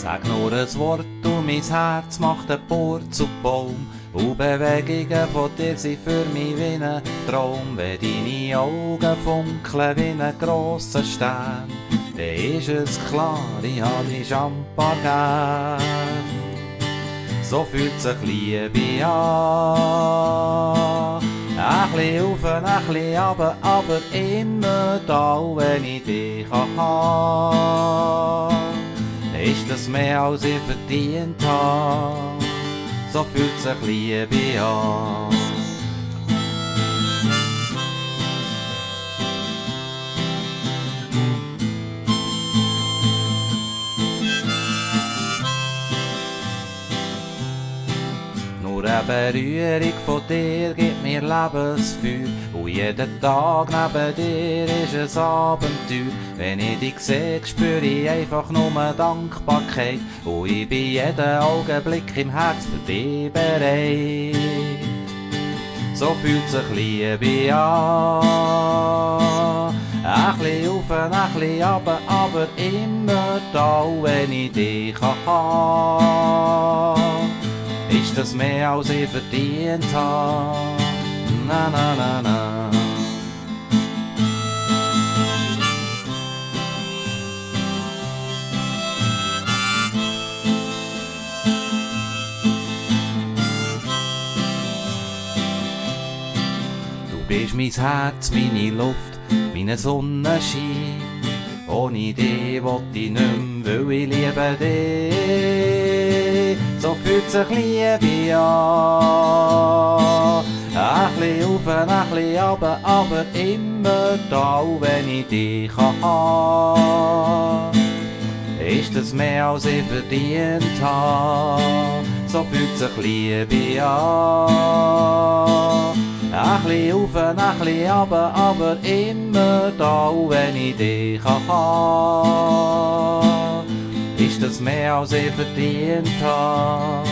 Sag nur ein Wort und mein Herz macht einen Purzelbaum. Und Bewegungen von dir sind für mich wie ein Traum. Wenn deine Augen funkeln wie ein grosser Stern, dann ist es klar, ich hab dich schon paar gern. So fühlt sich Liebe an. Ein bisschen auf, ein bisschen runter, aber immer da, wenn ich dich habe. Ist das mehr als ich verdient habe. So fühlt sich Liebe an. Nur eine Berührung von dir gibt mir Lebensfeuer. Und jeden Tag neben dir ist ein Abenteuer. Wenn ich dich sehe, spüre ich einfach nur Dankbarkeit. Und ich bin jeden Augenblick im Herz für dich bereit. So fühlt sich Liebe an. Ein bisschen auf, ein bisschen runter, aber immer da, wenn ich dich habe. Ist das mehr als ich verdient habe? Na na na na. Du bist mein Herz, meine Luft, meine Sonnenschein. Ohne dich will ich nicht mehr, weil ich liebe dich. So fühlt sich Liebe an. Ein bisschen auf, ein bisschen runter, aber immer da, wenn ich dich habe. Ist das mehr als ich verdient habe. So fühlt sich Liebe an. Ein bisschen auf, ein bisschen runter, aber immer da, wenn ich dich habe. Ist das mehr als ich verdient habe.